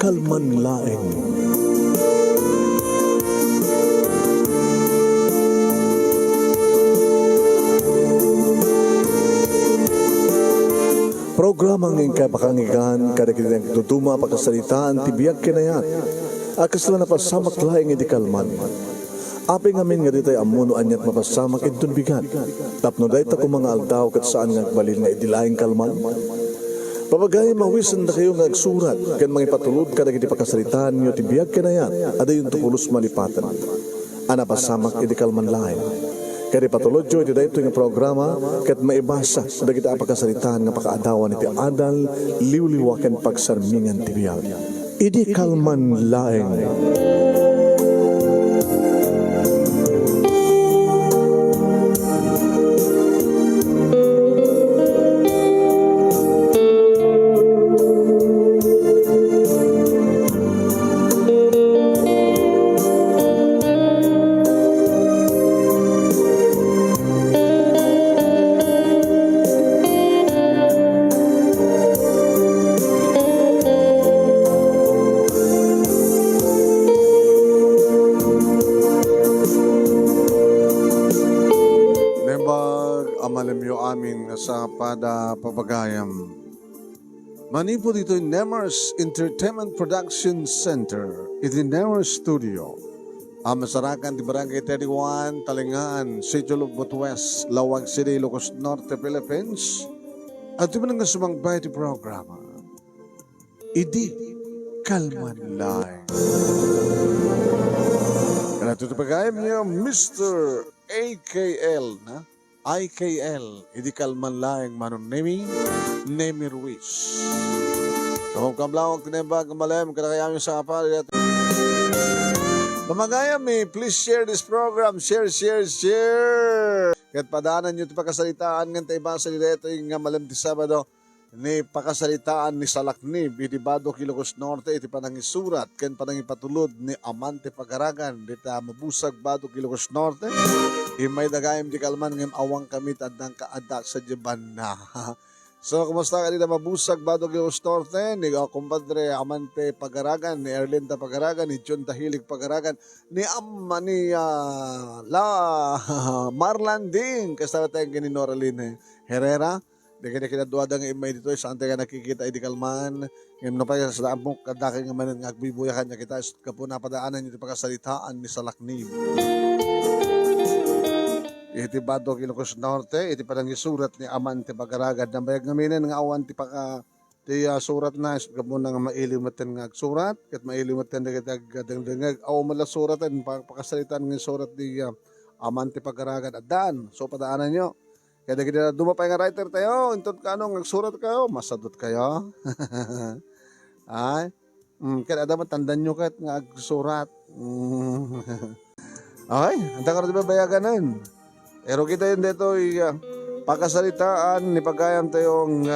kalman laeng. Programa ng kapakangigan, kadakilang tutuma pagkasalitaan, tibiyag kinayat, akasla na pasamak laing iti kalman. Aping amin nga ditay amuno anyat mapasamak itun bigat. Tapno day ta mga aldaw kat saan nga balil nga idilaing kalman. Papagay mawisan na kayo nga agsurat, kan mga ipatulod kadagiti pakasalitaan nyo tibiyag kinayat, ada yung tukulos malipatan. Ana pasamak iti kalman laing. Kaya patulod jo, iti dahito nga programa, kat maibasa, dagiti apakasalitaan nga pakaadawan iti adal, liwliwaken pagsarmingan tibiyag. Idi kalman laeng. Sa pada papagayam. Manipo dito yung Nemers Entertainment Production Center. Iti Nemers Studio. Masarakan di Barangay 31, Talingaan, Sitio Lubot West, Lawag City, Ilocos Norte, Philippines. At ito nga sumangbay di programa. Idi kalman lang. Kaya ito pagayam niyo, Mr. AKL na? IKL, idi kalman laeng manong Nemi Ruiz. Kamang kamlawag tinembag malayam, kadakayam yung sa kapal. Pamagayam please share this program, share. Kahit padaanan nyo ito pakasalitaan, nganta ibasa nila ito yung malam di Sabado, ni pakasalitaan ni Salaknib, iti Bado Ilocos Norte, iti panangisurat, ken panangipatulod ni Amante Pagaragan, dita mabusag Bado Ilocos Norte, imay dagayam di kalman ngem awang kamit adang kaadak sa jeban na. So, kumusta ka dito mabusag Bado Ilocos Norte, ni kumpadre Amante Pagaragan, ni Erlinda Pagaragan, ni John Dahilig Pagaragan, ni Marlan din, kasama tayong ni Noraline Herrera. Di kaya kinaduada nga imay dito, saan tayo nakikita idi kalman, ngayon na pa sa amok, kadaki nga manan nga agbibuyakan niya kita, ka po napadaanan niyo pagkasalitaan ni Salaknib. Iti Bado Ilocos Norte, iti parang isurat ni Amante Pagaragan, na bayag ngaminan nga awan ti paka, ti surat na, kamo na nga mailimutan nga agsurat, kat mailimutan na kita agdangdangag, aw malasuratan, pakasalitaan nga surat ni Amante Pagaragan, adan, so padaanan nyo. Kaya kita dumapay nga writer tayo, intot ka nagsurat kayo, masadot kayo. Ay, kaya dapat tandaan nyo kahit nga agsurat. Okay, handa ka rin diba bayaganan? Pero kita yun dito, pagkasalitaan ni pagayam tayong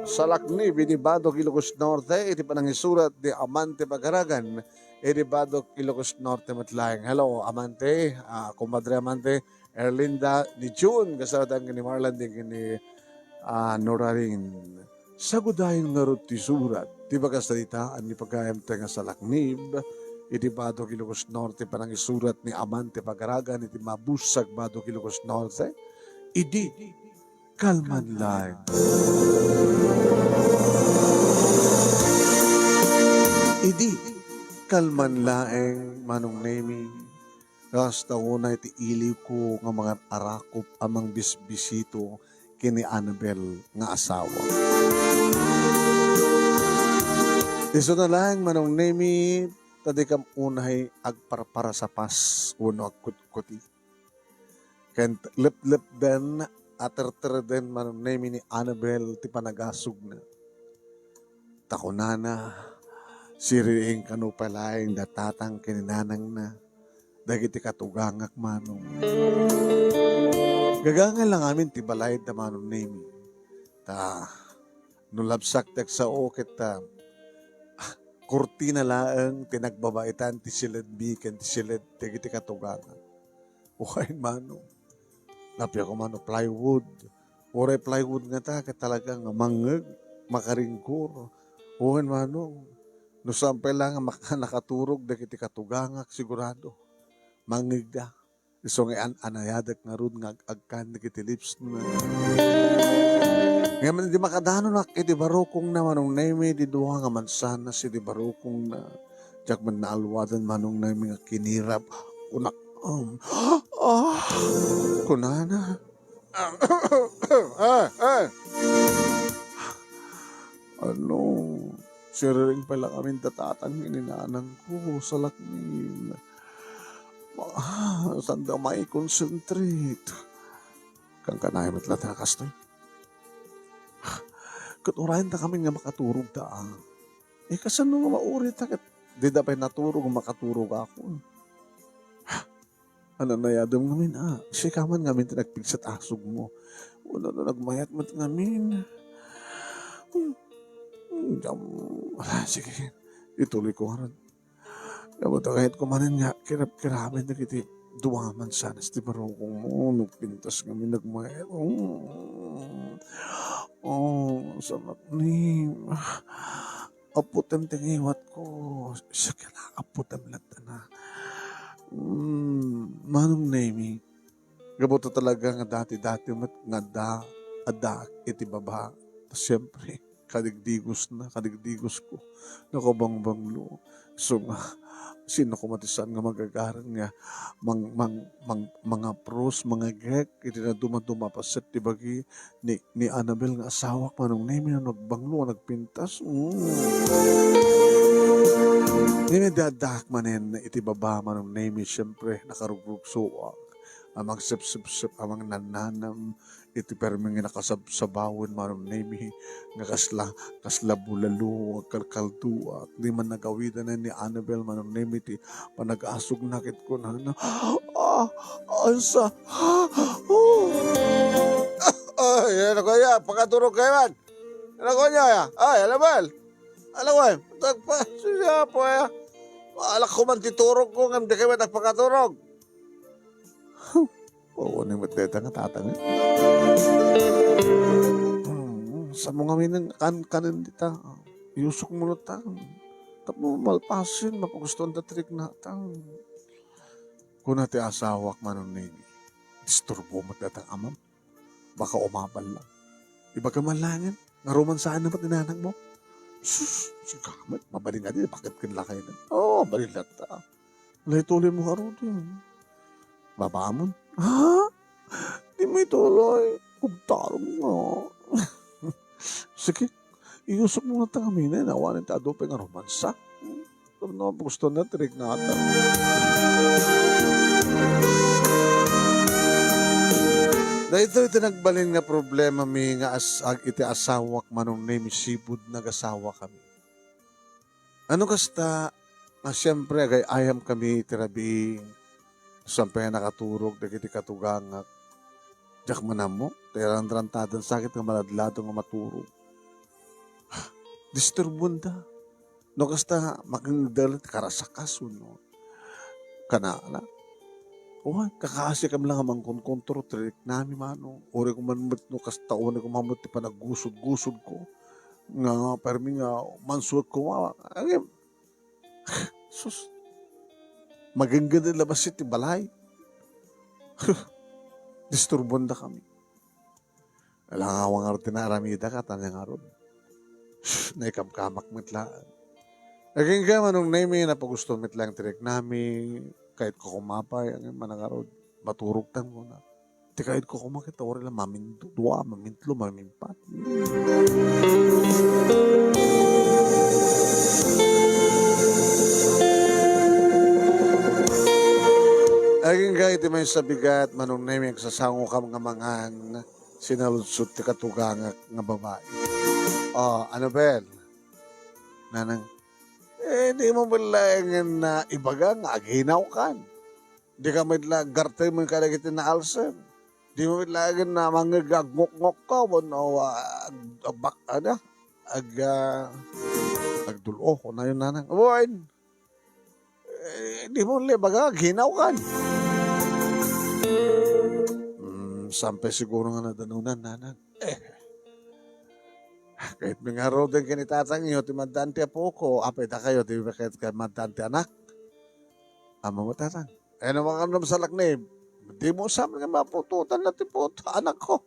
Salaknib, ni Bado Ilocos Norte, iti panangisurat ni Amante Pagaragan, iti Bado Ilocos Norte matlayang. Hello, Amante, kumadre Amante, Erlinda ni June, kasaratan ni Marlan din ni Norarin. Sagudayin nga rin ti surat, ti pagkasalitaan ni pagkayam tayo nga Salaknib, iti Bado Ilocos Norte, parang isurat ni Amante Pagaragan, iti mabusag Bado Ilocos Norte, idi kalman lang. Idi kalman laeng manong Nemi. Kasta una iti iliw ko nga mga arakop amang bisbisito kini Annabel nga asawa. Iso na lang manong Nemi, tadi kam unay agparpara sa pas uno agkutkuti. Ken lip den ater den manong Nemi ni Annabel ti panagasog na. Takunana, siriing kanupalaing datatang kininanang na. Dagiti katugangak manong. Gagangan lang amin ti balayad na manong Nemi. Nulabsak tek sa okit kurtina laeng tinagbabaitan ti silid biken ti silid dagiti katugangak. Ukain manong. Napya ko mano plywood. Oray plywood nga ta, talagang mangag, makaringkur. Uwan manong. No sampay lang ang nakakaturog da kiti katugangak sigurado. Mangigda. So nga anayadak nga ron nga agkan da kiti lips na. Ngayon di makadano na kiti barokong na manong naimi di duha nga mansana si di barokong na jak man naalwadan manong naimi nga kinirap. Kunak. Kunana. Ano? Siriring pala kami tatatang ininanang ko sa lakmin. Sanda may concentrate. Kang kanay matla na kastoy. Katurahin ta kami nga makaturog ta. Kasano nga mauri ta kat di dapay naturog makaturog ako. Ano na yadong ngamin sikaman ngamin tinagpigsat asog mo. Wala na nagmayat mat ngamin. Sige, ituloy ko nga rin. Kapag kahit kumanin nga, kirap-kiramin na kiti duwaman sana sa tibarokong mo. Nagpintas kami nagmayat. Samat ni. Aputam tingiwat ko. Siya kila aputam lata na. Manong name gabuto talaga nga dati-dati nga ada iti baba. Siyempre, kadigdigos ko. Nakabang-banglo. So nga, sino ko matisan nga magagaran nga mga pros, mga gek, iti na dumaduma pa set tibagi ni Annabel nga asawa manong name na nagbanglo, nagpintas. Dadak manen iti baba manong name, siyempre nakarugrugso amang sip-sip-sip amang nananam iti permi nga nakasabsabawin manong name nga kasla bulalo kalkaldu at di man nagawidan na ni Annabel manong name iti panag-asog nakit ko na ansa ay ano kaya pagkaturog kayo man ano kanya ay Annabel alam ko tagpa siya po alak ko man titurog ko nga di kayo nagpakaturog. Oo, ni mateta nga tatang. Sa mga minang kanan dita, yusok mo na tang. Tapo malpasin, mapagustuhan da trik na tang. Kung nati asawak manon nini, disturbo mo datang amam. Baka umabal lang. Iba ka malangin, nga romansaan naman ninanang mo. Sus, sigamat, mabaling nga din, bakit kinlakay na? Oo, balilat ta. Tuloy mo haro din. Babamon? Ha? Di mo ituloy. Kubtarong nga. Sige, iusok mo na ta kami na nawanin ta adope nga romansa. Kung na gusto na, tirik na ata. Dahil ito nagbaling na problema mi nga iti asawak manong name sibud nag-asawa kami. Ano kasta nga siyempre agay ayam kami tirabi sampay nakaturog dagiti katugangak. Diyak manamo, terang-tarantadan sakit nga maladlado nga maturog. Disturbon da. No kasta makangdalit karasakas no. Kanala. Kakasi kami lang amang kontrol trik nami mano. Ori ko man no kasta una ko mamut ti panagusod-gusod ko. Nga permi nga mansuot ko ay sus. Maganda labas iti balay. Disturbon da kami. Alangawang aro tinaramida ka, tanyang aro. Naikam-kamak mitlaan. Naging ka manong naimi na pagusto mitlang tirik nami, kahit ko kumapay, ang manangarod, maturog tan mo na. Di kahit ko kumakita, ori lang mamindudwa, mamintlo, mamimpat. Aging kahit may sabigat, manong naimi agsasango ka mga sinaludsot ti katugangak nga babae. Annabel, nanang, di mo malangin na ibaga nga aginaw kan. Di ka may gartay mo yung kalagiti na alser. Di mo malangin na mga gagngok-ngok ka, agdulo ko na yun nanang. Abuin, di mo ibaga aginaw kan. Sampay siguro nga nadanunan, nanang. Kahit mga roden kinitatang iyo, ti madante po ko, apay ta kayo, ti kahit ka madante anak. Amo mo tatang. Eh naman ka naman sa laknib, di mo usap nga mapututan na ti puto, anak ko.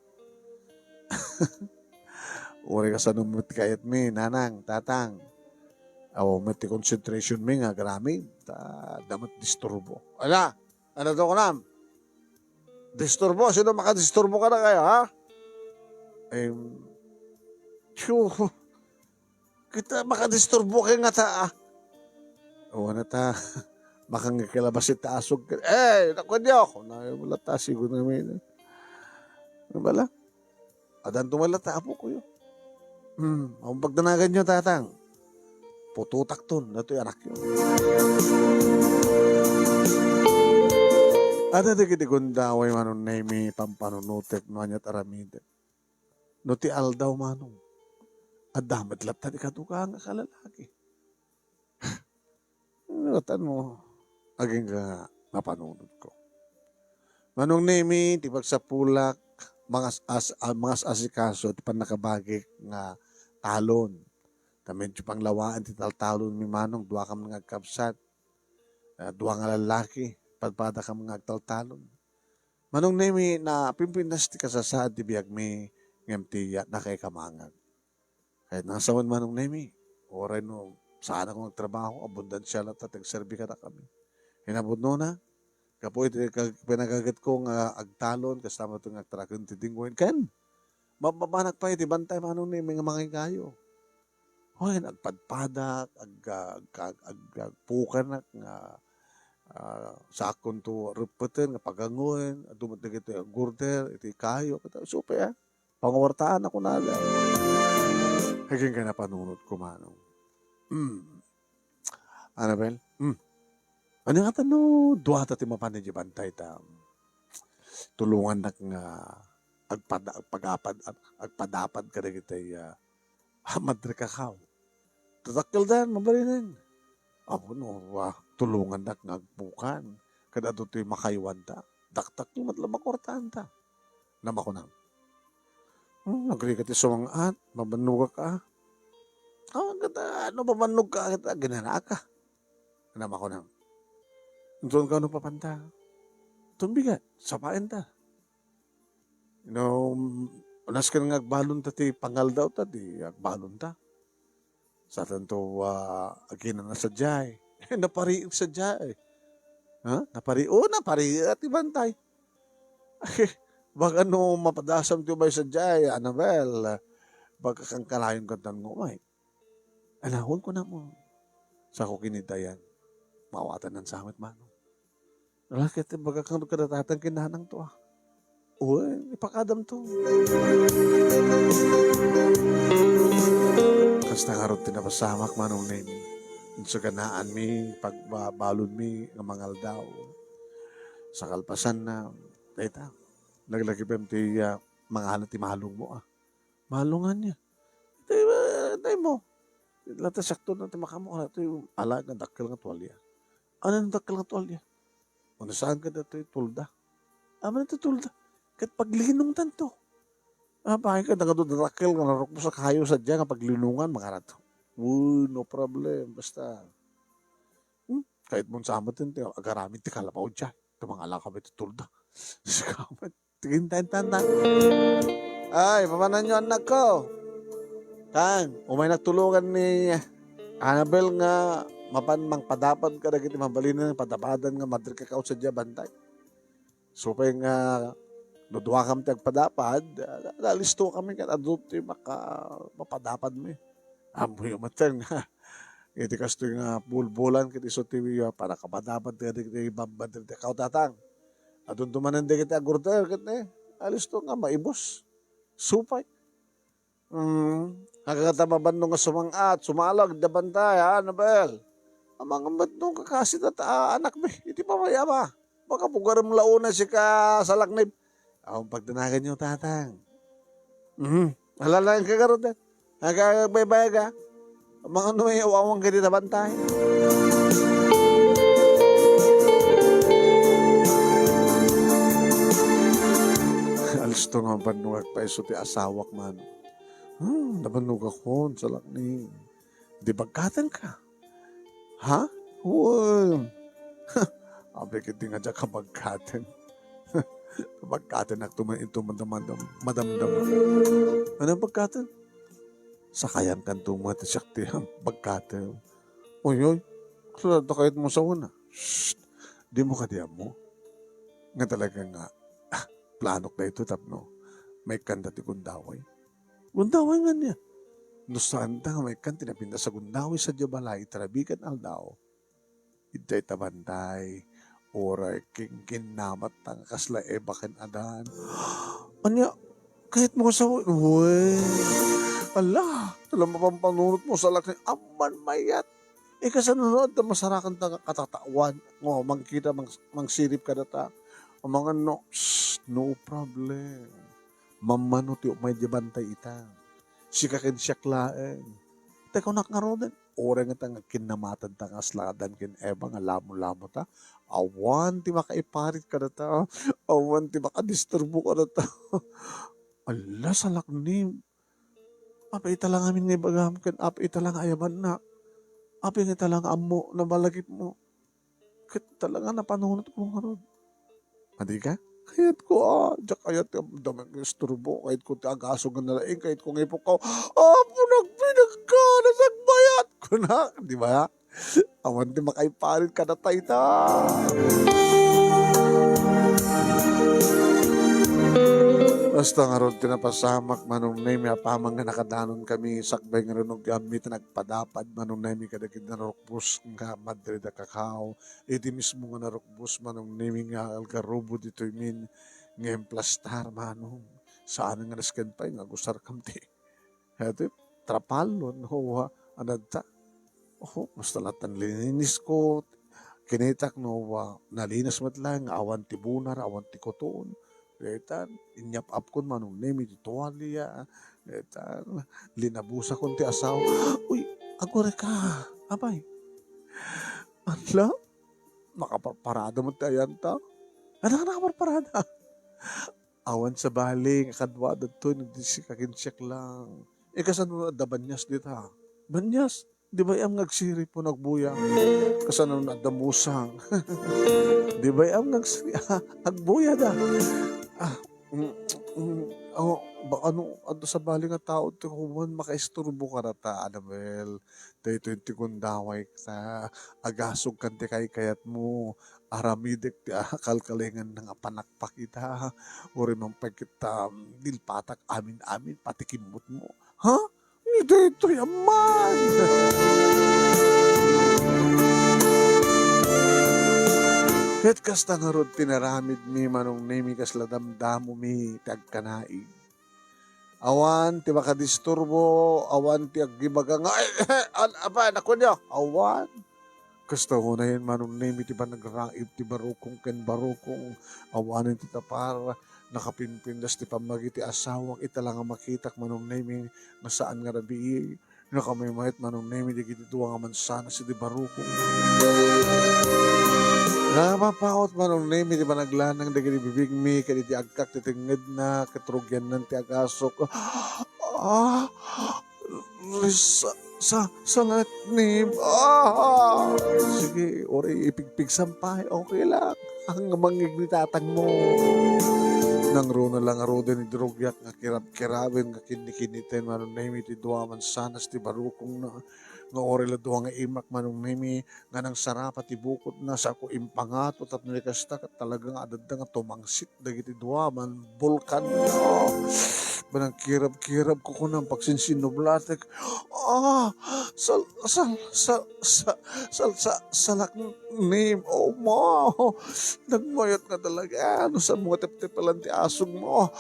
Uri ka sa numit kayat mi, nanang, tatang. Aw, may ti concentration mi nga, grami. Damat disturbo. Ano to ko nam? Disturbo? Sino makadisturbo ka na kayo, ha? Eh, Tiyo, kita makadisturbo kayo nga ta, ah. O, na ta, makangakilabas ita asog. Naku niyo ako. Wala ta, siguro na may, ano bala? Adan tumalata, apo ko yun. Ang pagdanagan nyo, tatang. Pututak ton, na ito'y anak yun. Ada di kiti gundaway manong naimi pampanunutek no anyat aramide. No ti aldaw manong. Adamat lapta di katuka nga kalalaki. Natan mo, aging ka mapanunod ko. Manong naimi, ti pagsapulak, mga asikaso, ti panakabagik nga talon. Medyo panglawaan ti taltalon mi manong, duwa kam nga kapsat, duwa nga lalaki, padpada kam nga agtaltalon. Manong nemi na pimpinas ti kasasad ti biyag mi ngem ti na kay kamangag. Kahit nasawan manong nemi, oray no, saan ako nagtrabaho, abundansya lang tatagserbi ka na kami. Hinabot no na, kapo iti pinagagat ko nga agtalon, kasama ito nga agtrakon ti dingwen, ken, mababanak pa iti bantay manong nemi nga mga kayo. Hoy, nagpadpadak, agpukanak nga sakon to rupeten nga pagangoen, dumat na ito yung gurder, ito kayo, supe pangawartaan ako na lang. Haging ka na panunod ko manong. Annabel? Ano nga tano, duwata ti mapanin di bantay ta. Tulungan na nga agpadapad ka na kita'y madre kakaw. Tatakil dan, mabalinin. Ako no, tulungan na ngagpukan. Kada doon ito'y makaywan ta. Daktak yung matlabakortaan ta. Nama ko nang. Nagri ka ti sumangat, mabanuga ka. Ano mabanog ka? Ginana ka. Nama ko nang. Doon ka ano papanta. Tumbigat, sapain ta. Unas ka nga agbalon ta ti pangal daw ta, di agbalon ta. Sa tanto, agina na sa jay. Napariig sa jay. Napari at ibantay. Bag ano, mapadasam ti ba sa jay, Annabel, baka kang kalayon ka ng ngumay. Alahon ko na mo. Sa ko kinitayan, mawatan ng samit mano. Nakakita, baga kang kadatatan kinanang to ah. Uy, ipakadam to. Kasta karot tinapasamak manong nemi. Inso ganaan mi, pagbalon mi, nga mangal daw. Sa kalpasan na, dayta, naglagipem ti mga halat ti mahalong mo ah. Mahalungan niya. Day mo. Lata sakto na ti makamo. Ito yung alag na dakil nga tuwalya. Ano yung dakil nga tuwalya? Ano saan ka dito yung tulda? Ama na ito tulda. Kat paglinong tanto. Bakit ka nagadudrakil nga narok mo sa kayo sa dyan nga paglinungan mga rato. Uy, no problem. Basta. Kahit mong samat yun, agaramit ti kalapaw dyan. Ito mga alang kami tutulda. Sikamat. Tingin tanda. Ay, papanan nyo anak ko. Tang, umay nagtulungan ni Annabel nga mang padapad ka na kiti mabalinan ng padapadan nga madri ka sa dyan bantay. So, nga nudwa kami tagpadapad, nalisto kami ka adulti mapadapad mo eh. Amoy umatang nga. Iti kasto nga bulbulan kiti so TV para kapadapad ka kiti babad kiti kautatang. Adun tumanan di kiti agurter kiti alisto nga maibos. Supay. Nakakatababan nung nga sumangat, sumalag, dabantay, Annabel. Ang mga matnong kakasit at anak mo, iti pa mayama. Baka pugaram launa si ka sa laknib. Ang pagdanagan nyo, tatang. Alalayan ka karoon. Nagkakagbay-bay ka. Mga may awawang ka na bantay. Alis to nga banungag pa iso ti asawak man. Nabanog ako sa lakni. Di bagkatan ka. Ha? Well, abe kiti nga dyan kabagkatan. Kabagkatan na tuman ito madamdam. Anong bagkatan? Sakayan kan tumat sakti ang bagkatan. Oy, sulad na kahit mo sa una. Shh, di mo kadiyan mo. Nga talaga nga, planok na ito tapno. May kanda ti kundaway. Gundaway nga niya. No saan ta may kan tinapinda sa gundaway sa Jabalay, tarabikan aldaw. Itay tabantay, oray king namat tang kasla bakan adan. Anya, kahit mo sa uwe. Ala, talang mapampanunot mo sa laki, aman mayat. Kasanunod na masarakan ta katatawan. Ngo, magkita, mangsirip ka na ta. Ang mga no problem. Mamano ti may jabantay ita. Sikakin siya klaeng. Teka nakngaroden. Orang nga nga kinamatan ta nga sladan kin eba nga lamo-lamo ta. Awan ti makaiparit ka na ta. Awan ti makadisturbo ka na ta. Ala sa laknim. Apa ita lang amin nga bagam ken apa ita lang ayaman na. Apa nga ita lang amo na malagip mo. Ket talaga napanunot mo nga ron. Adi ka? Kayat ko, diyak kayat damang isturbo, kahit ko tagasog na nalaing, kahit ko ngipok ko, punagpinag ka, nasagbayat ko na, di ba? Awan di makaiparin ka na tayta. Basta nga ron tinapasamak manong na may apamang nga nakadanon kami sakbay nga ron gamit na nagpadapad manong na may kadagid na rokbus nga Madrid na kakao. Iti mismo nga na rokbus manong na may nga algarubo dito min nga emplastar manong. Saan nga nasken pa nga gusar kamti. Hati trapalon hoa anadta. Basta latan linis ko. Kinitak no nalinas matlang awan ti bunar awan ti koton. Etan, inyap up kon manong nemi di tuwalya. Etan, linabusa kon ti asaw. Uy, agore ka. Abay. Anla? Makaparparada mo tayan ta? Ano ka nakaparparada? Awan sa baling, akadwa dato, nagdisikakinsyak lang. Kasano na banyas dita? Banyas? Di ba yung nagsiri po nagbuyang? Kasano na damusang? Di ba yung nagsiri? Agbuya da. Ano sa bali nga tao ti kuman makaisturbo ka na ta, Anabel. Dahito yung tikundaway sa agasog kan ti kayat mo. Aramidek ti kalkalingan ng panakpak ita. Uri mang pagkita nilpatak amin-amin pati kimot mo. Ha? Dito yaman! Ket kasta nga rod tinaramid mi manong nemi kas ladamdamo mi tagkanaig. Awan ti makadisturbo, awan ti aggibaga nga, apa, naku niyo, awan. Kasta ko na yun manong nemi ti ba nagraib ti barukong ken barukong, awanin ti tapar, nakapinpindas ti pamagi ti asawang italang nga makitak manong nemi nga saan nga rabi, nakamimahit manong nemi di gitituwa nga mansana si ti barukong. Napapakot manong nemi di ba naglanang di gini bibig mi kadi ti agkak ti tinged na katrugyan ng ti agasok. Sa laknim. Sige, ori ipigpig sampay. Okay lang. Ang mangiglitatang mo. Nang runa lang aroden ni drogyak nga kirab-kirabin nga kinikiniten manong nemi ti duwaman sanas ti barukong na nga ori la duwa nga imak manong nemi nga nang sarapa ti bukod na sa ako impangato at nalikasta kat talagang adad nga tumangsit dagiti duwaman bulkan no. Banang kirab-kirab ko kunang pagsinsinublatek. Salak name. Oh mo. Nagmayat nga talaga. Ano sa mga tip-tipalan ti asog mo.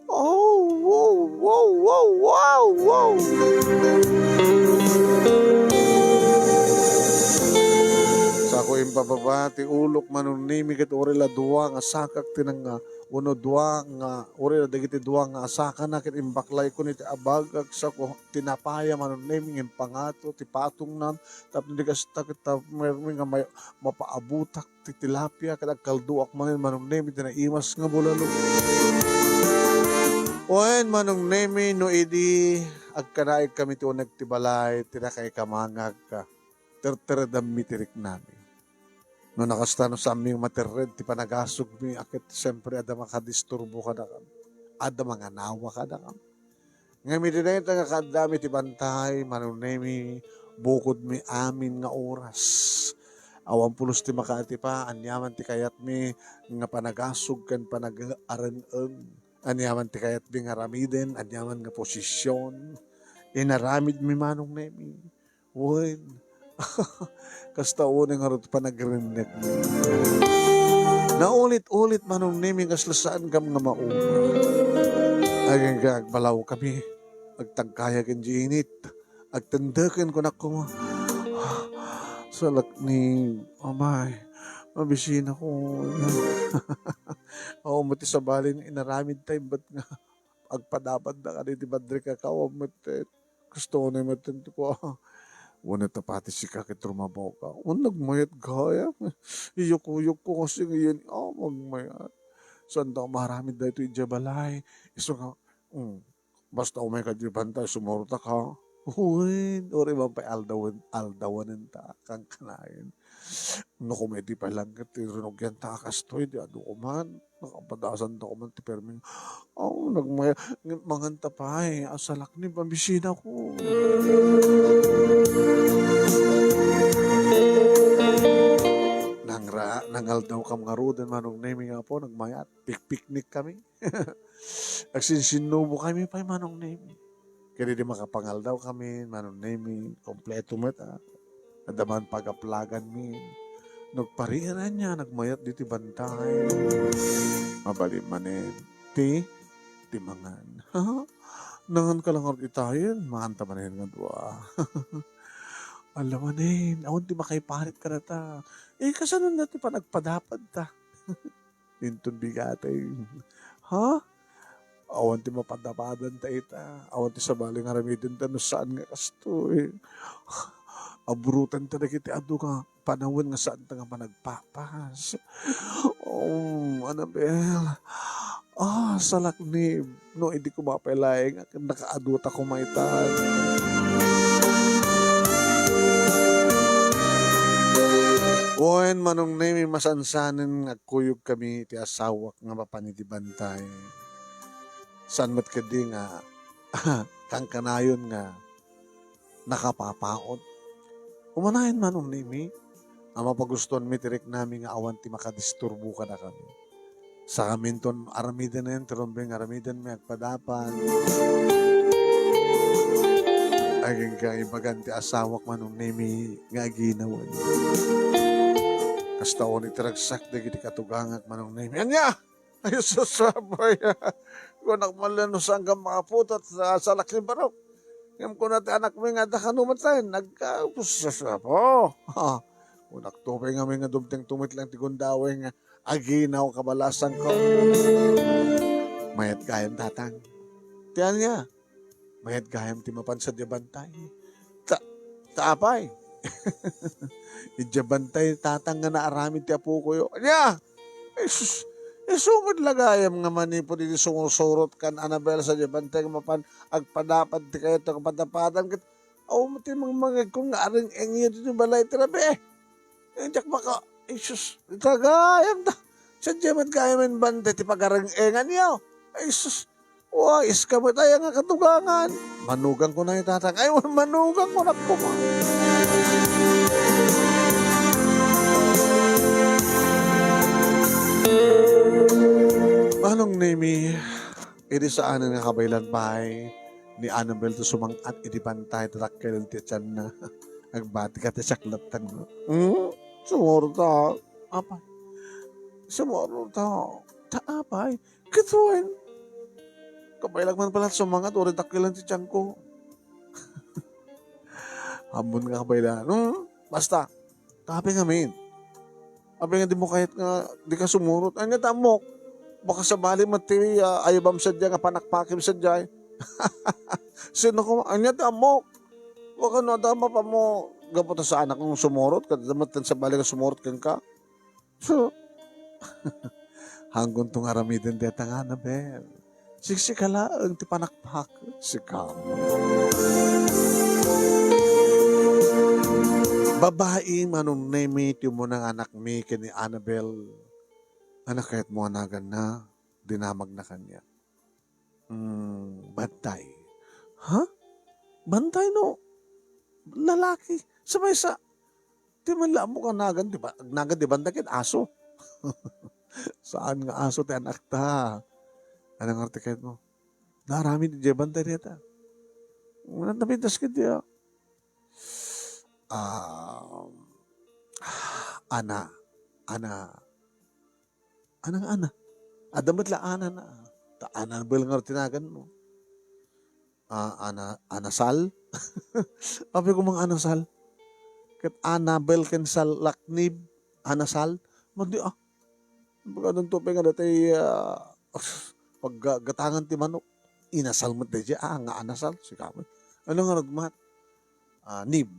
Wow. Sa ako impababa, ti ulok manong nimi kat ori la duwa nga sakak tinang nga uno duwa nga ori la dagiti duwa nga asaka na kit imbaklay ko ni ti abagag sa ko tinapaya manong nimi ng pangato ti patong nan tapos di kasta kita may nga mapaabutak ti tilapia kat agkalduak manin manong nimi ti naimas nga bulalo. Wen manong nemi no idi agkanaig kami ti nagtibalay tira kay kamangag ka. Terteredam mitirik nami. No nakasta no sa aming matered ti panagasog mi akit siyempre ada makadisturbo ka na kam. Ada mga nawa ka na kam. Nga mi dinay nga kadami ti bantay manong nemi bukod mi amin nga oras. Awan pulos ti makaati pa anyaman ti kayat mi nga panagasog kan panag-araneng. Anyaman ti kayat mi nga ramiden, anyaman nga posisyon. Inaramid mi manong nemi. Wen. Kasta unang harot pa nagrinig mi. Naulit-ulit manong nemi kaslasaan kam nga mauma. Aging agbalaw kami. Agtagkayag ang init. Agtandakan ko na ko. Salak ni amay. Mabisina ko. Oo, mati sa balin, inaramid tayo, ba't nga agpadapad na ka ni Badri ka matit. Gusto ko na matin ko. Una tapati si kakit rumabaw ka. Nagmayat gaya. Iyok-uyok ko kasi ngayon. Magmayat. Saan daw maramid na ito ijabalay. Iso nga, basta umay ka diban tayo, sumurta ka. Uwin, ori ba pa aldawanin ta, kang kanayin. No kumedi pa lang kat tirunog yan takas to, di ado ko man. Nakapadasan to ko man ti perming. Nagmaya, manganta pa asalak ni pambisina ko. Nangal daw kam nga rodan manong nemi nga po, nagmayat, piknik kami. Agsinsinubo kami pa manong nemi. Kaya di makapangal daw kami, manong nemi, kompleto mo ita. Adaman pagaplagan mi. Nagpariiran niya, nagmayat di ti bantay. Mabali manin. Ti mangan. Nangan ka lang itayin, mahanta manin nga dua. Alam manin, awan ti makaiparit ka na ta. Kasanon natin pa nagpadapad ta. Intun bigatay. Awan ti mapadapadan ta ita. Awan ti sabaling haramidin ta no saan nga kasto Abrutan ta na kiti ado nga panahon nga saan ta nga panagpapas. Annabel. Salak ni no hindi ko mapelay nga nakaadot ako maitan. Oen manong nemi masansanin nga kuyog kami ti asawak nga mapanidibantay. San mat kadi nga kang kanayon nga nakapapaot. Umanahin manong nimi, ang mapagustuhan mi tirik namin nga awan ti makadisturbo ka na kami. Sa amin ton aramidan na yan, tirombeng aramidan may agpadapan. Aging ka ibagan ti asawak manong nimi nga ginawan. Kasta o ni tiragsak na giti katugangak manong nimi. Anya! Ayos sa sabay. Kung nakmalano saan ka makaputat sa laking barok. Ngayon ko natin anak mo nga dakanumat tayo. Nagkapusasap. Kung naktupay nga nga dumteng tumit lang tigundaway nga aginaw kabalasan ko. Mayat gayam tatang. Tiyan niya. Mayat gayam timapan sa diabantay. Taapay. Idjabantay tatang nga naaramid ti apo ko yun. Anya! Sumod lagayam nga manipo dito sumusurot kan Annabel sa diabantay mapan agpadapad ti kayo ito kapadapadan kat mati mga kung aring engyo dito balay tirabe. Diyak baka isus tagayam da sa diaman gayam bante ti pagarang engan niyo. Isus iska mo tayo nga katugangan. Manugang ko na yung tatang. Manugang ko na po. Anong nemi, iti saan nga kabaylan pahay ni Annabel to sumangat iti bantay tatakkel ti tiyan na agbati ka ti saklatan mo. Sumurta. Apay. Sumurta. Taapay. Kituin. Kabaylag man pala sumangat o rin takkilan ti tiyan ko. Hambon nga kabaylan. Basta. Tapi nga min. Abi nga di mo kahit nga di ka sumurot. Ay nga tamok. Baka sa bali mati ayabam sadya nga panakpakim sadya. Sino ko, anya tamok. Baka no dama pa mo gapot sa anak kong sumurot. Kadamatan sa bali nga sumurot kang ka. So, hanggang tong aramidan deta nga Annabel. Siksikala ang ti panakpak. Sikam. Babae manong name ti mo ng anak mi kini Annabel. Anak kahit mo anagan na, dinamag na kanya. Bantay. Ha? Bantay no? Lalaki. Sabay sa, di man lang mo ka nagan, di ba? Nagan, di ba? Nakit aso. Saan nga aso ti anak ta? Anong arte kahit mo? Narami di bantay niya ta. Unang napintas ka diya. Ana. Anang. Adamat la ana na. Ta ana bel nga tinagan mo. Anasal. Abi ko mga anasal. Kat Annabel ken sal laknib anasal. Mandi Baga nung tupay nga dati paggatangan ti manok. Inasal mo tayo nga anasal. Sikaman. Ano nga nagmat? Ananib.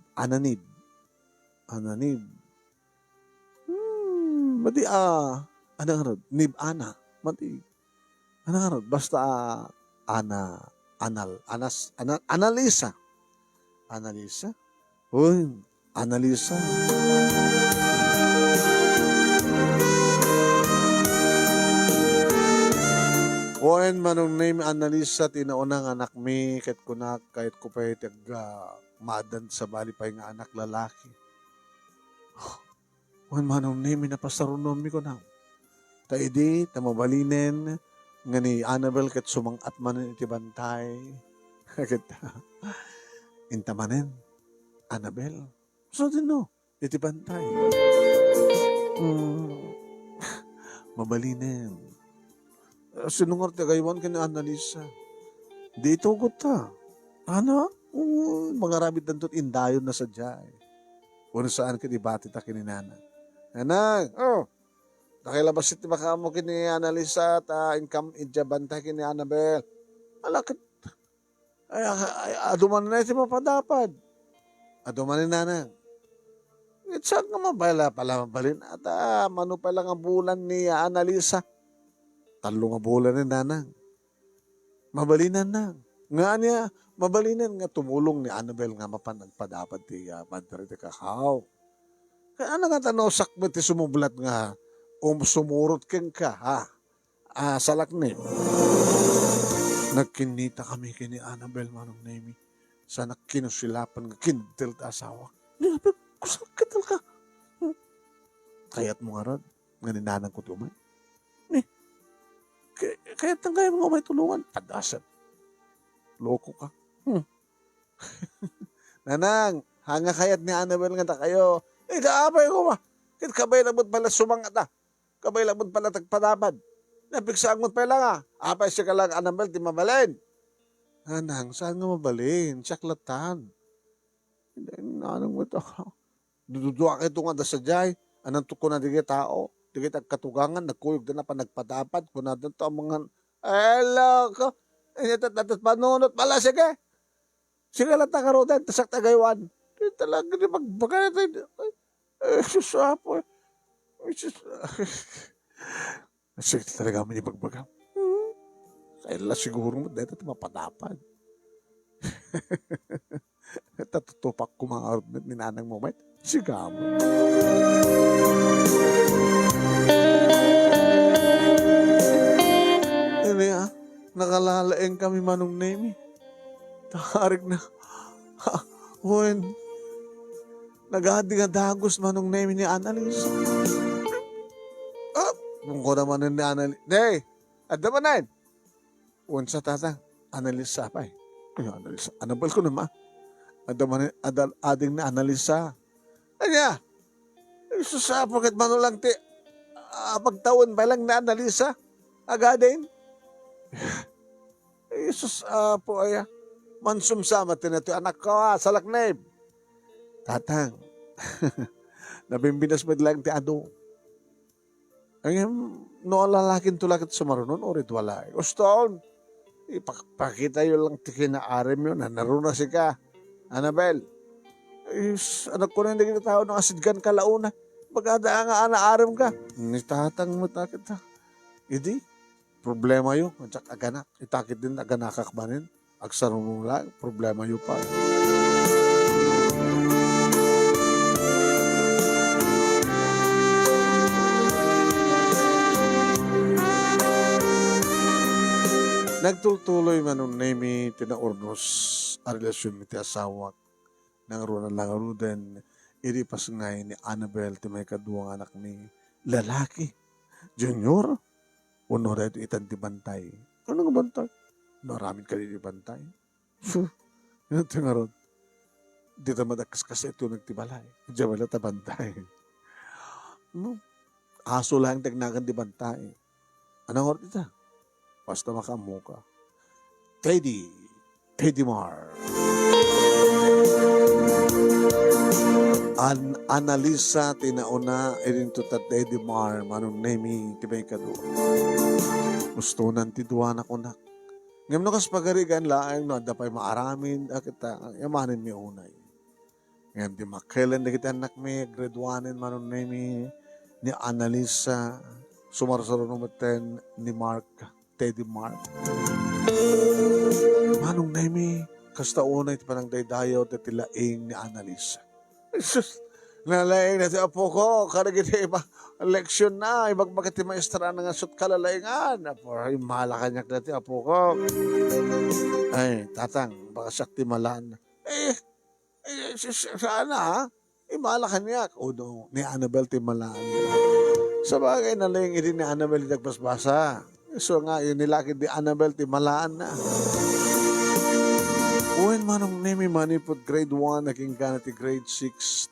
Madi ano nga rod? Nib ana. Madi. Ano nga rod? Basta Analisa. Uy, Analisa. Oen manong name Analisa tinaunang anak mi kahit kunak kahit ko pa madan sa bali pa nga anak lalaki. Oen manong name napasarunon mi ko na. Taidi tamabalinen nga ni Annabel kat sumangat man iti bantay. Intamanen. Annabel. So din no. Iti bantay. Mabalinen. Sinungar ti gaywan ka ni Annalisa. Di tugot ta. Ano? Mga rabit nantot indayon na sadya. Kung saan ka dibati ta kininana. Nanang, nakilabas iti baka mo kini Annalisa ta income idya bantay kini Annabel. Alakit. Ay, aduman na iti mapadapad. Aduman ni nanang. Saan nga mabala pala mabalin? At mano pala nga bulan ni Annalisa. 3 nga bulan ni nanang. Mabalinan na. Nga niya, mabalinan nga tumulong ni Annabel nga mapanagpadapad ti bantay ti kakaw. Kaya ano nga tanosak mo ti sumublat nga sumurot keng ka, ha? Salak ni. Nagkinita kami kini Annabel manong nemi. Sa nakinusilapan nga kintil ta asawa. Nilabi, kusang kintil ka. Kaya't mo nga rod, nga ninanang ko tumay. Kaya't nang kaya mga may tulungan, padasan. Loko ka. Nanang, hanga kayat ni Annabel nga ta kayo. Kaapay ko ma. Kit kabay labot pala sumangat na. Kabay labot pala tagpadapad. Napiksaan mo pala nga. Apay siya ka lang, Annabel, di mabalin. Nanang, saan nga mabalin? Siyaklatan. Hindi, nanang mo ito. Dududua kayo nga da sa jay. Anong tuko na di tao. Di kita katugangan, nagkuyog na pa nagpadapad. Kung na dito ang mga, loko. Natat panunot pala, sige. Sige lang takarodan, tasak tagaywan. Di talaga, di magbaga natin. Susapo. Sige talaga kami ipagbaga. Kaya lang siguro mo dahil ito mapadapad. Tatutupak ko mga argument ni nanang moment. Sige mo. Ini nakalalaeng kami manong nemi. Taharig na. When nagahadi nga dagos manong nemi ni Annalisa. Kung ko naman ni Annalisa. Day, adda man na yun. Unsa tata, Annalisa pa eh. Ay, Annalisa. Annabel ko naman. Adda man ading na Annalisa. Anya, susapagad man lang ti pagtaon pa lang na Annalisa. Agadin. Jesus po ay mansumsama tinato anak ko salaknib. Tatang. Nabimbinas mo lang ti ado. Ay, no lalakin tulakit sa marunon o rit wala. Gusto, ipakita yun lang ti kinaarim yun. Naruna si ka. Annabel. Anak ko na hindi kita tao ng asidgan ka launa. Maganda nga anaarim ka. Ni tatang mo takit ha. Idi. problema yun. At saka aganak. Itakit din aganakak banin. Agsarunula. Problema yun pa. Nagtutuloy manong nemi tinaurnos a relasyon mi ti asawak nang runan lang ruden iri pas ngay ni Annabel ti may kaduang anak ni lalaki junior uno da ito itan ti bantay ano nga bantay? Maraming ka di bantay yun ito nga ron dito madakas kasi ito nagtibalay diyan wala ta bantay no? Aso lang tagnagan di bantay anong oras ita? Basta makamuka. Teddy Mar. Analisa tinauna irin to ta Teddy Mar manong nemi tibay kado. Gusto nan ti duwa na kunak. Ngam no kas pagarigan laang no adda pay maaramin akita yamanin mi unay. Ngam di makailan na kita anak mi graduanin manong nemi ni Analisa sumarsaro numeten ni Mark Teddy Mark. Manong nemi, kasta una iti panang daydayaw at tilaing ni Annalisa. Jesus, nalaing na ti apo ko, karagiti iba, leksyon na, ibagbagat ti maestra na nga sut kalalaingan. Apo, ay malakanyak na ti apo ko. Ay, tatang, baka siyak ti malaan. Sana ha? Malakanyak. O no, ni Annabel ti malaan. Sa bagay, nalaing iti ni Annabel ti nagbasbasa. So nga, yun nilaki di Annabel, ti malaan na. Uwen manong nemi manipod grade 1, naging gana ti grade 6.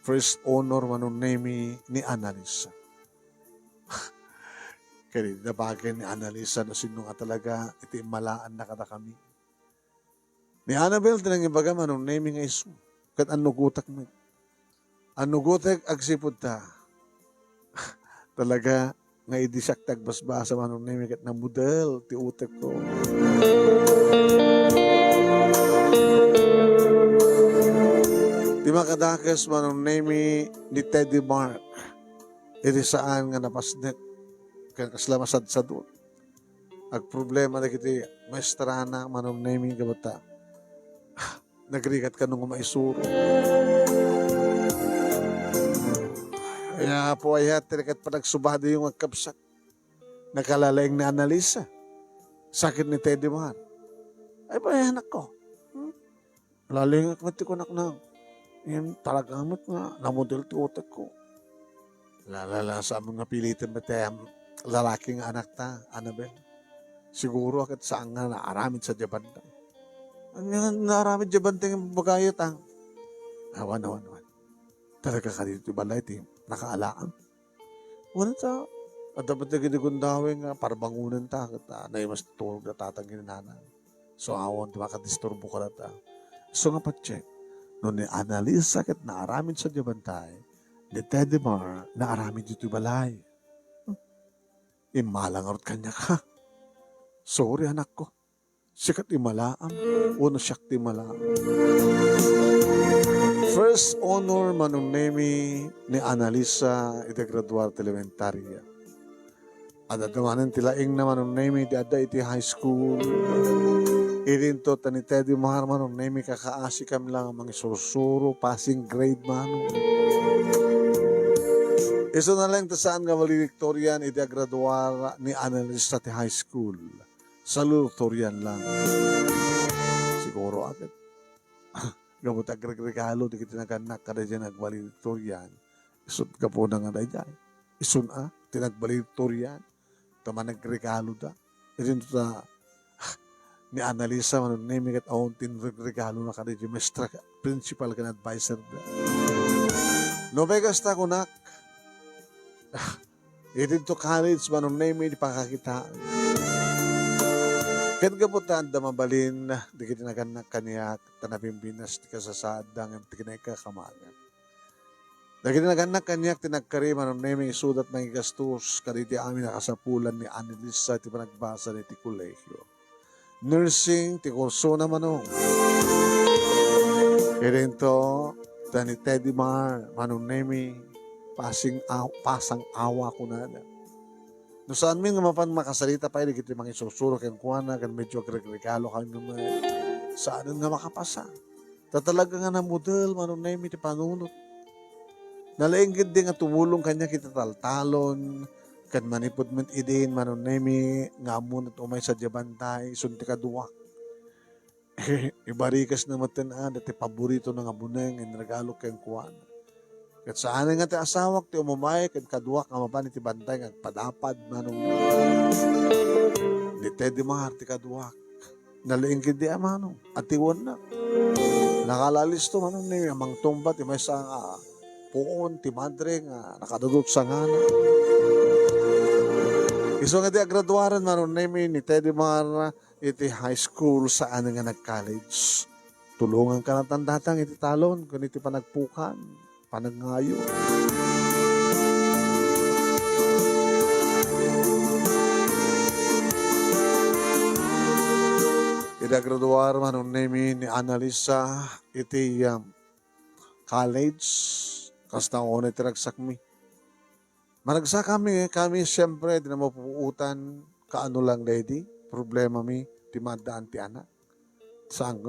First honor manong nemi ni Annalisa. Kaya nabagay ni Annalisa na sino nga talaga, iti malaan na kada kami. Ni Annabel, tinang ibaga manong nemi nga iso. Kat anugutak mo. Anugutak agsipod ta. Talaga, nga idisak tagbasbasa manong nemi kat na model ti utek ko. Di makadakas manong nemi ni Teddy Mark. Iti saan nga napasnet kan kasla masadsadot. Ag problema na kiti maestrana manong nemi kabata. Nagrigat ka nung maisuro. Kaya po ay tirikat pa nagsubado yung agkapsak. Nakalalaing na Annalisa. Sakit ni Teddy Mar. Ay ba anak ko? Laling akmat ko nak na. Yan talagamot nga. Namodel ti utak ko. Lalala sa mga pilitin ba tayo lalaking anak ta, Annabel. Siguro akit saan nga naaramid sa Jabantay. Ang naaramid Jabantay ng bagayot ang. Awan. Talaga ka dito balay ti nakaalaan. Wala ta. At dapat na ginigundawin nga para bangunan ta. Na yung mas tulog na tatangin na nanan. So awan, di makadisturbo ka na ta. So nga pa-check. Noon ni Annalisa kat naaramid sa Jabantay, ni Teddy Mar naaramid dito balay. Imalangarot kanya ka. Sorry anak ko. Sikat imalaam. Uno siyak ti malaam. First honor manong nemi ni Annalisa iti graduar ti elementarya. At adamanan tilaing na manong nemi di adda iti high school. Irinto tani Teddy Mar manong nemi kakaasi kam lang mga sursuro, passing grade manong. Iso na lang tasaan nga valedictorian iti graduar ni Annalisa ti high school. Salutatorian lang. Siguro agad. Gamot agregregalo di kita naganak kada dyan nagvaledictorian. Isun ka po na nga na dyan. Isun tinagvaledictorian. Tama nagregalo da. Irin ta ni Annalisa manon nemi kat aon tinregalo na kada dyan. Mestra principal kan advisor da. No Vegas ta kunak. Irin to college manon nemi di pakakitaan. Ken kaputan da mabalin di kita naganak kaniya tanabimbinas di kasasadang ang tikinay kakamagan. Da kita naganak kaniya tinagkari manon nemi isudat ng igastos kaditi amin nakasapulan ni Annalisa ti panagbasa ni ti kolehyo. Nursing ti kurso na manong. Irinto tani Teddy Mar manon nemi pasang awa ko na. No saan min nga mapan makasalita pa, hindi kita mga isusuro kang kuwana, kan medyo regalo kang naman. Saan nga makapasa. Tatalaga nga na model, manong na iti panunot. Nalaingid din nga tumulong kanya kita taltalon, kan manipod man idin, manong na nga amunat umay sa jabantay, sunti kaduwak. Ibarikas na matanaan, dati paborito ng abuneng, ang regalo kang kuwana. Kat saan nga ti asawak, ti umumay, kat kaduwak, nga mapan iti bantay, nga padapad, manong di Teddy Mahar, ti kaduwak. Nalaingid di amano, atiwan na. Nakalalis to, manong ni, amang tumba, ti may sa puon, ti madre, nga nakadudot sa ngana. Iso nga ti agraduaran, manong ni Teddy Mahar, iti high school, saan nga nag-college. Tulungan ka na tandatang, iti talon, kung iti panagpukan, panangayo. Idagraduar man ang name ni Annalisa iti college kasta ko na itiragsak mi. Maragsak kami siyempre di na mapuutan kaano lang lady, problema mi ti madaan ti anak. Saan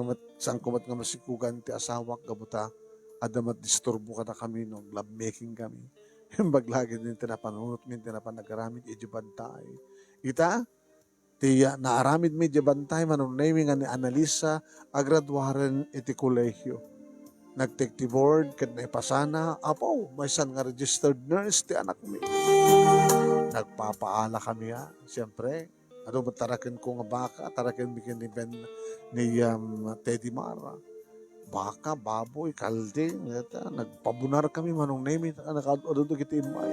kumat nga masikugan ti asawak gabuta adamat disturbo ka na kami nung love making kami. Yung baglagi din tinapanunot min tinapanagaramid ijibantay. Ita tiya naaramid mi jabantay manong naming nga ni Annalisa agraduaren iti kolehiyo. Nag-take ti board ket naipasana apo may san nga registered nurse ti anak mi. Nagpapaala kami siyempre. Ano ba tarakin ko nga baka tarakin bikin ni Teddy Mara. Baka, baboy, kalde, nagpabunar kami manong naming nakadto kiti imay.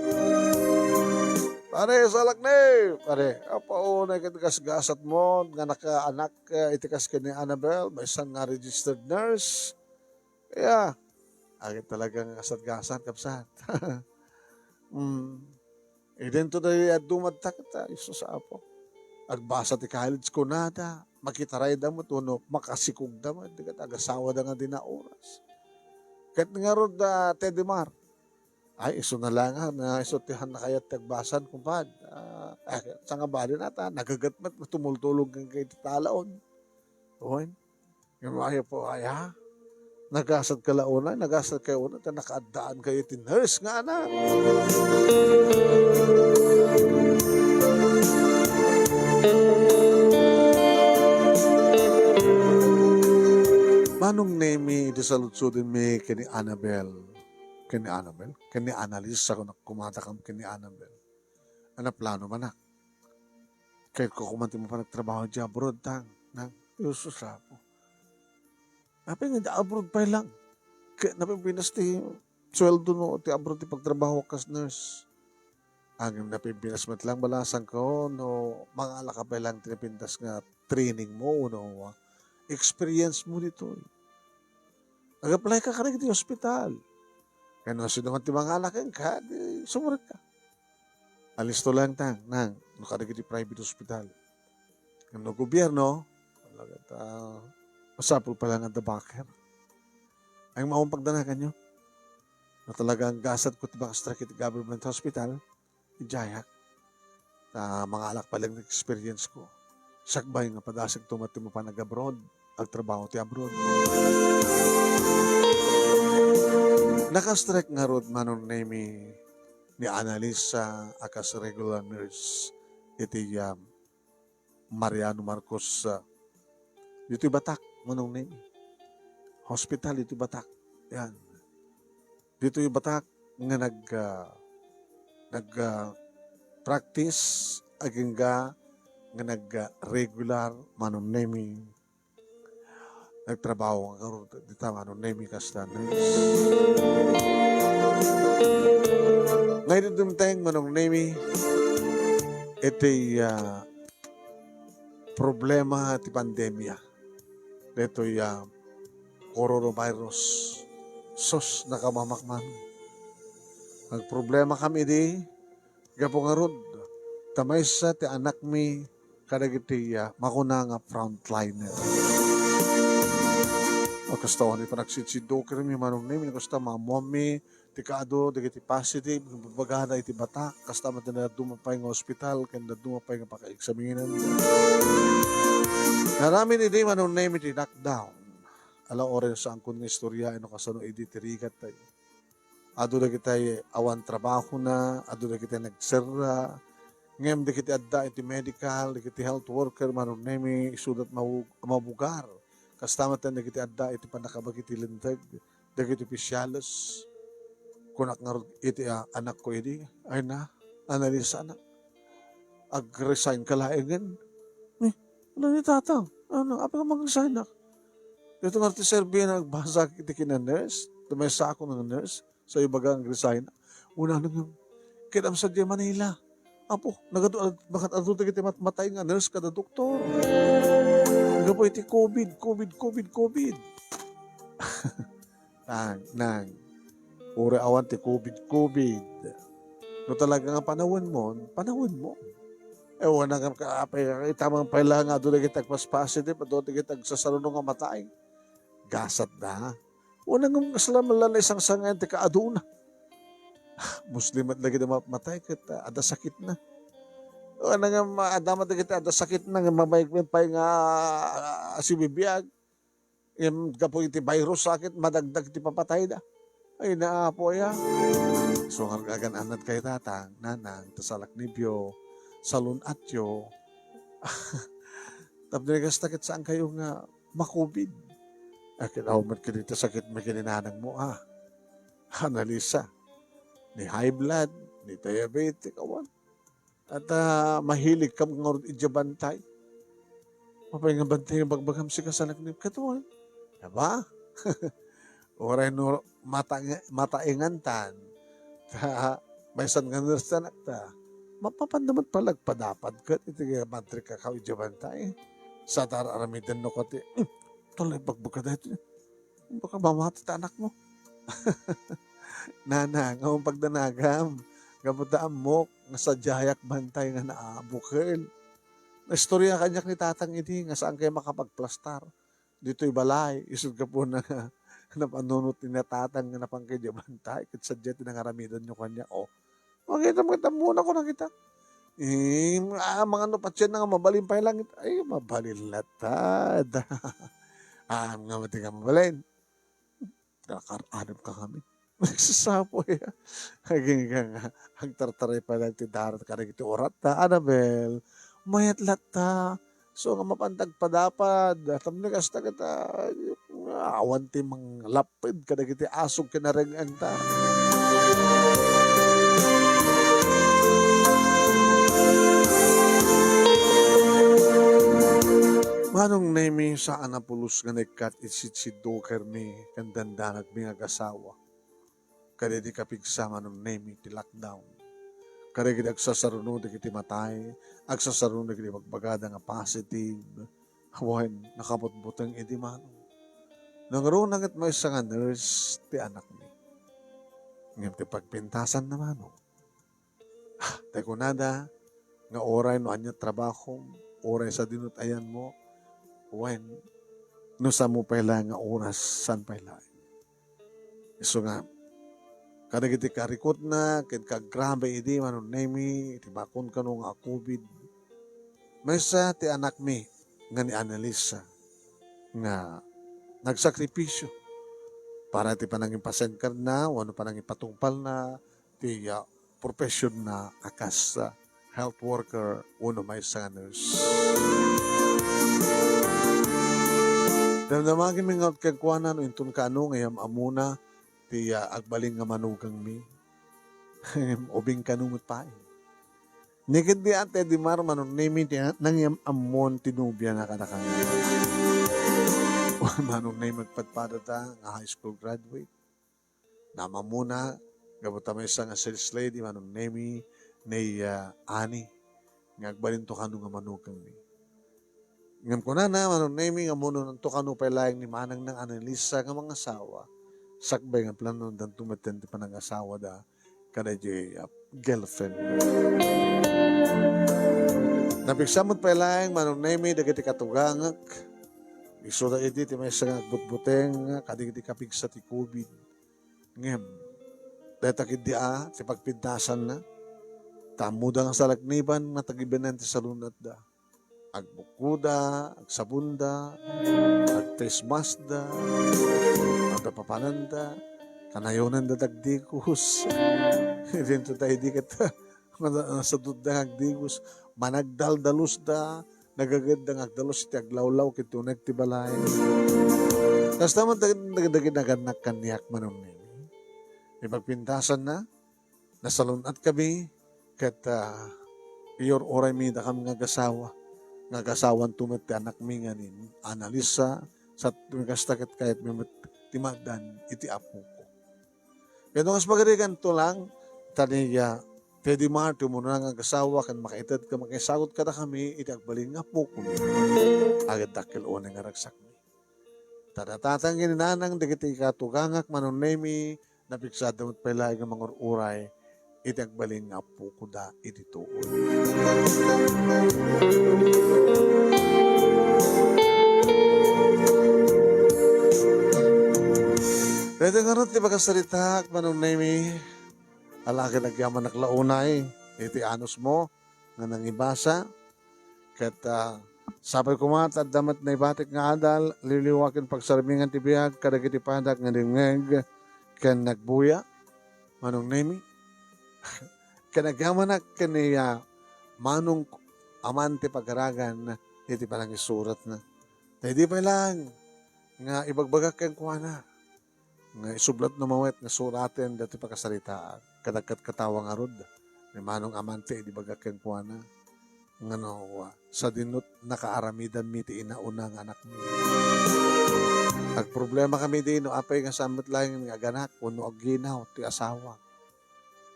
Pare, salak na pare, apao na katikas-gasat mo, nga naka-anak, itikas ka ni Annabelle, may isang nga registered nurse. Kaya, agad talagang gasat-gasat, kapsat. Idento na dumadtak ta, iso sa apo. Agbasa ti college ko nada, makitaray da mo, tuno, makasikog da mo, di ka tagasawa da nga din na oras. Kahit nga ron Teddy Mar, ay, iso na lang na isotihan na kayat tagbasan kumpad. Sa nga bali nata, nagagatmat, tumultulog ng kay talaon. Uwan, yung mga po, nagasad ka launa, nagasad kayo una, nakaadaan kayo ti nurse nga anak. Manong name di saludsudin mi kini Annabelle. Kini Annalisa ako kumatakam kini Annabelle. Ano plano manak? Kahit ko kumanti mo pa nagtrabaho dyan abroad nang Yusus po. Napi nga abroad pa lang. Kaya napipinas ti sweldo no ti abroad ti pagtrabaho kas nurse. Ang napipinas mat lang balasan ko no mga alaka pa lang tinipintas nga training mo no experience mo dito. Nag-apply ka rin di hospital. Kaya nung sinuman ti mga anak ka, sumurit ka. Alisto lang nang nakarigit di private hospital. Ang gobyerno, masapul pa lang ang dabaker. Ang maong pagdanakan nyo, na talagang gasat ko ti Bakastrakit Government Hospital, ijayak, na mga alak pa lang na experience ko. Sakbay nga padasag tumati mo pa nag-abroad, agtrabaho ti abroad. Nakastrike nga rod manong name ni Annalisa akas regular nurse iti Mariano Marcos dito Batak manong name hospital dito Batak yan dito yung Batak nga nag practice aging nga nag regular manong name nagtrabaho nga karon dito manong name kasta nurse. Ngayon dumteng manong name iti problema ti pandemya. Dito coronavirus. Sos nakamamakman. Ang problema kami di gapo nga rod. Tamay sa ti anak mi kadagiti makuna nga frontliner. O kasto ni pa nagsitsido kami manong name, kasto mamuam mi, ti kaado dagiti positive babagana iti bata kasta man na dumapay nga ospital ken dumapay nga paka-eksaminan. Naramin iti manon name iti knockdown. Ala oren sa angkon nga istorya ino kasano iti tirigat tayo. Adu dagiti awan trabaho na, adu dagiti nagserra, ngem dagiti adda iti medical, dagiti health worker manon name isudat mabugar. Kasta man dagiti adda iti panakabag iti linteg, dagiti opisyalis. Kunak nga iti anak ko iti, ay na, analisa anak. Ag-resign ka laengan. Ano ni tatang? Ano? Apa nga mag-resign na? Dito nga iti Serbia na nagbasa iti kina-nurse. Tumesa ako ng nurse. Sa ibaga ang resign. Una nang kinam sa di Manila. Apo, bakit adu iti matay nga nurse kada doktor. Nga po iti COVID. Nang. Uri awan ti COVID. No talaga nga panahon mo. Ewan na ka itamang paila nga doon naging tagpas positive at doon naging tagsasarunong nga matay. Gasat na. Una nga kasalaman na isang sangayan ti kaaduna. Muslim at lagi na matay kita ada sakit na. Una nga adama na kita ada sakit na nga mabaigmin pa nga asibibiyag. Yung kapo iti virus sakit madagdag ti papatay na. Ay naapo ya. So hanggang anat kay tatang, nanang, tasalak nibyo, salon atyo. Tapos sakit saan kayo nga makubid. Akin man kinita sakit may kininanang mo analisa. Ni high blood, ni diabetic, awan. At mahilig kam nga rin idyabantay. Mapay nga bantay nga bagbagam si kasalak nibyo. Katuan. Diba? Oray no mataingan tan. May san nga nurse ta. Mapapandaman palag padapad ka. Ito nga matrik ka kawijabantay. Sa tararamidan no kote. Tuloy bagbag ka dahito. Baka mamati ta anak mo. Nana, nga mong pagdanagam. Gamutaan mo. Nga sa jayak bantay nga naabukil. Naistorya kanyak ni tatang ini. Nga saan kayo makapagplastar. Dito'y balay. Isod ka po na napanunot ni natatang nga napangkidya bantay. Kit sadya tinangaramidan nyo kanya. Makita muna ko na kita. Mga patsyan na nga mabalimpay lang. Ay, mabalillatad. Nga mati ka mabalin. Nakaranap ka kami. Nagsasapo ya. Haging ka nga. Hagtartaray pa lang ti darat ka rin iti orat ta. Annabel, mayat lata. So nga mapantag pa dapat. Atam na kasta kita. Awan ti mang lapid. Kadag iti asog kinarengan ta. Manong nemi sa anapulos nga nagkat isit si Doker ni kandandanag mga gasawa. Kada di kapigsa manong nemi ti lockdown. Kada di agsasarunod iti matay, agsasarunod iti magbagada nga positive. Hawain, nakapot-butang iti manong. Nangaroon nga may isa nga nurse ti anak ni. Ngayon ti pagpintasan na manong. Teko nada, nga oray no anya trabaho, oray sa dinutayan mo, when no sa mo pala nga oras san pala. So nga, kada iti karikot na, kit kagrabe iti manon nemi, iti bakon ka nga COVID. May sa ti anak mi, nga ni Annalisa, nga nagsakripisyo para ti panangin pasenkar na, o ano panangin patungpal na, ti profession na akas health worker, uno may sa nurse. Damdamagin mi nga kagkuanan, o intun ka ano, ngayam amuna, ti agbaling nga manugang mi. Ubing kanungot pa eh. Nikid di ate di mar manon nemi ti nangyam amon tinubya na kanakang. Manon nemi magpadpada ta nga high school graduate. Nama muna, gabuta may isa nga sales lady, manon nemi ni Ani. Nga agbalin to kanu nga manugang mi. Ngam ko na manon nemi nga muno ng to kanu palayang ni manang ng Annalisa nga mga asawa. Sakbay nga plano dan tumaten ti panang asawa da kada di girlfriend. Napigsamot pa lang manong nemi dagiti katugangak. Isuda iti ti may nga butbuteng kadigiti kapigsa ti COVID. Ngem Dahil takid di ti pagpintasan na. Tamuda nga sa lakniban na tagibanan ti salunat da. Agbukuda, agsabunda, agtrismasda, agpapananda, kanayonan da dagdikus. Dito tayo di kita sa dudang agdikus. Managdaldalus da, nagagandang agdalos ti aglawlaw kito nagtibalay. Tapos naman nagdagin kaniyak manon nini. Ipagpintasan na, nasalunat kami, kat iyor oray mi da kami nga gasawa. Nga gasawan tumet ti anak mi nga nin, analisa, sa tumigastakit kahit may timadan, iti apo ko. Kaya nung asmagarigan to lang, taniya, pwede marto mo na nga gasawa, kan makaitad ka, makaisagot ka na kami, iti agbaling nga po ko. Agad dakil o nga ragsak mi. Tadatatang gininanang, dagiti katugangak, manunemi, napiksada mo't pala nga mga uray, iti agbaling nga po ko da, iti tuon. Pwede nga rin, ti magkasaritak, manunemi, alaki nagyaman naklaunay, iti anos mo, nga nangibasa, kat sabay kumat at damat na ibatik nga adal, liliwakin pagsarmingan ti biyag, kadagiti padak nga dingeg, kan nagbuya, manong nemi, kanagyaman na kaniya, manong amante pagaragan, iti palang isurat na. Dahil di pa lang, nga ibagbagak kang kuwana, nga isublat na mawet nga suraten dati pagkasaritaan, kadagkat katawang arod, ni manong amante, di bagak kang kuwana, nga no, sa dinut nakaaramidan mi ti inaunang anak mi. Ag problema kami din, no, apay nga samot lang nga ganak, kuno ag ginaw, ti asawa.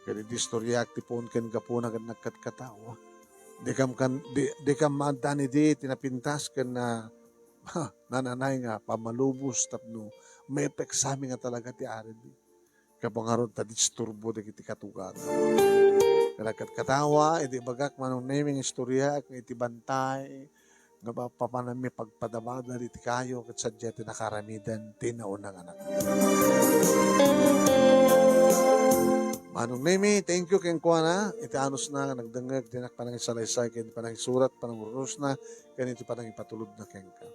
Kaya di istorya ti pon ken gapo na nagkatkatawa. Di kam maadani di tinapintas ken na nananay nga pamalubos tapno may peksami nga talaga ti ari di. Kapangarod ta disturbo di kiti katugan. Nagkatkatawa, iti bagak manong naming istorya kung iti bantay nga papanami pagpadamada iti kayo kat sadya ti nakaramidan ti naunang anak. Manong Nemi, thank you keng kuana. Iti anos na nagdangag dinak panang isalaysay ken panang isurat panang urus na ken iti panang ipatulod na kengka.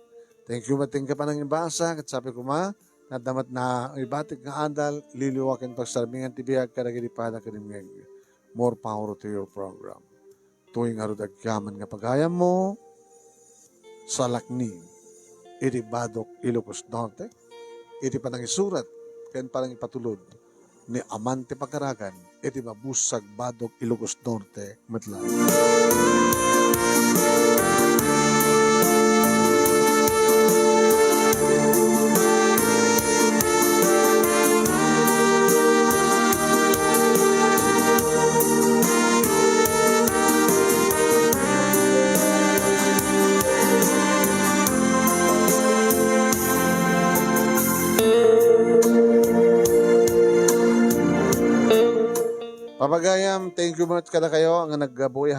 Thank you mating ka panang ibasa ket sabi ko ma nadamat na ibatik nga andal liliwaken pagsarmingan ti biag kadagiti pada kadimeg. More power to your program. Tuwing arod agyaman nga pagayam mo sa lakni iti Badok Ilocos Norte iti panang isurat ken panang ipatulod ni amante pagkaragan iti mabusag Badok Ilocos Norte metlan. Papagayam, thank you much kada kayo ang nagbuhay